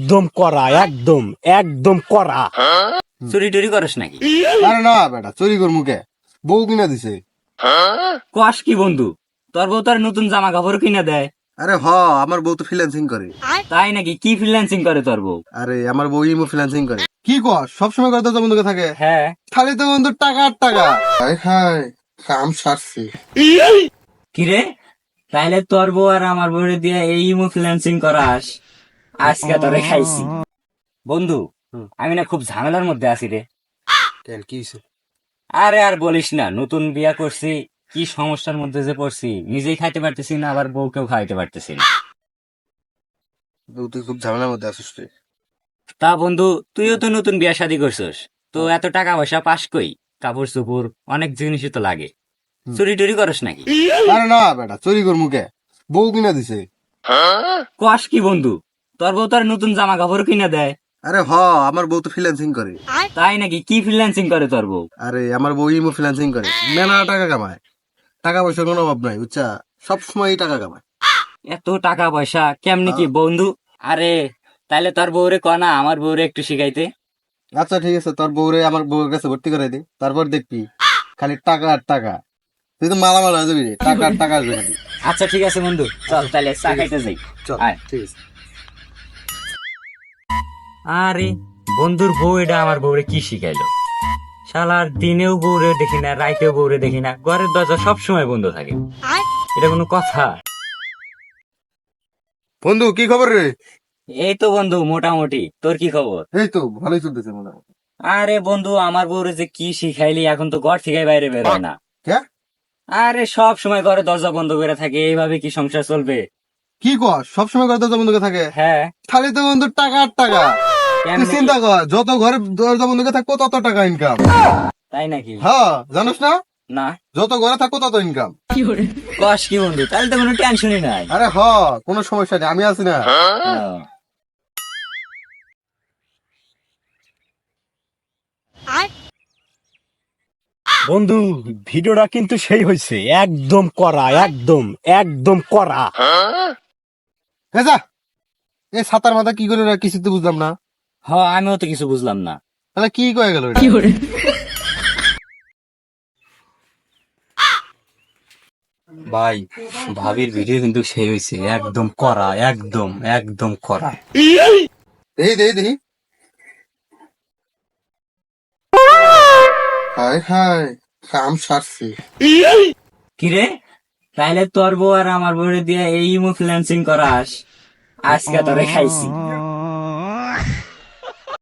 একদম করা, একদম একদম করা। চুরি টুরি করস নাকি? আরে না বেটা, চুরি কর মুখে বউ কিনা দিছে। কস কি বন্ধু, তোর বউ তোর নতুন জামা কাপড় কিনে দেয়? আরে আমার বউ তো ফ্রিল্যান্সিং করে। তাই নাকি? কি ফ্রিল্যান্সিং করে তোর বউ? আরে আমার বউ ইমো ফ্রিল্যান্সিং করে। কি কর সবসময় করে তো বন্ধুকে থাকে। হ্যাঁ। খালি তো বন্ধু টাকা আর টাকা। হায় হায়, কাম সারছি। কিরে, তাইলে তোর বউ আর আমার বউরে দিয়ে এই ইমো ফ্রিল্যান্সিং করাস? আজকে তোরে খাইছি বন্ধু। আমি না খুব ঝামেলার মধ্যে আছি রে। কেন কি হইছে? আরে আর বলিস না, নতুন বিয়া করছি, কি সমস্যার মধ্যে যে পড়ছি, নিজেই খাইতে পারতেছি না, আবার বউকেও খাইতে পারতেছি না। বউ তুই খুব ঝামেলার মধ্যে আছিস তুই। তা বন্ধু, তুইও তো নতুন বিয়া শাদী করছস, তো এত টাকা পয়সা পাস কই? কাপড় চোপড় অনেক জিনিসই তো লাগে। চুরি টুরি করস নাকি? আরে না বেটা, চুরি কর মুখে বউ কিনা দিছে। কস কি বন্ধু, তোর বউ তোর নতুন জামা কাপড় কিনে দেয়? আরে আমার বউ তো ফ্রিল্যান্সিং করে। তাই নাকি? কি ফ্রিল্যান্সিং করে তোর বউ? আরে আমার বউ ইমো ফ্রিল্যান্সিং করে, মেলা টাকা কামায়। টাকা পয়সার কোনো অভাব নাই বুঝছা, সব সময় টাকা কামায়। এত টাকা পয়সা কেমনি কি বন্ধু? আরে তাইলে তোর বউরে কনা আমার বউরে একটু শিখাইতে। আচ্ছা ঠিক আছে, তোর বউরে আমার বউর কাছে ভর্তি করে দে, তারপর দেখবি খালি টাকা আর টাকা। তুই তো মালামাল হয়ে যাবি রে, টাকা আর টাকা আসবে খালি। আচ্ছা ঠিক আছে বন্ধু, চল তাহলে চা খাইতে যাই। চল আয়। ঠিক আছে। আরে বন্ধুর বউ এটা আমার বউরে কি শিখাইলো? শালার দিনেও বউরে দেখি না, রাইতেও বউরে দেখি না, ঘরের দরজা সবসময় বন্ধ থাকে। এটা কোনো কথা? বন্ধু কি খবর রে? এই তো বন্ধু মোটামুটি, তোর কি খবর? এই তো ভালোই চলতেছে মোটামুটি। আরে বন্ধু, আমার বউরে যে কি শিখাইলি, এখন তো ঘর থেকে বাইরে বেরোয় না। কে? আরে সব সময় ঘরে দরজা বন্ধ করে থাকে, এইভাবে কি সংসার চলবে? কি কর সবসময় করে দরজা বন্ধ করে থাকে? হ্যাঁ। খালি তো বন্ধু টাকা আর টাকা। তুই কেমনে কি? চিন্তা কর, যত ঘরে দরজা বন্ধ করে থাকবো তত টাকা ইনকাম। তাই নাকি? হ্যাঁ জানিস না, না। যত ঘরে থাকবো তত ইনকাম। কস কি বন্ধু, তাহলে তো কোনো টেনশনই নাই। আরে কোনো সমস্যা নেই, আমি আছি না। ও। বন্ধু, ভিডিওটা কিন্তু সেই হয়েছে, একদম করা, একদম একদম করা। এ যা, এই ছাতার মাথা কি করে কিছু তো বুঝলাম না। আমিও তো কিছু বুঝলাম না। তাহলে কি কয়ে গেল এটা? ভাই, ভাবির ভিডিও কিন্তু সেই হয়েছে, একদম করা, একদম একদম করা। দেখি দেখি দেখি। হায় হায়, কাম সারছি। কিরে, তাইলে তোর বউ আর আমার বউরে দিয়ে এই ইমো ফ্রিল্যান্সিং করাস? আজকে তোরে খাইছি।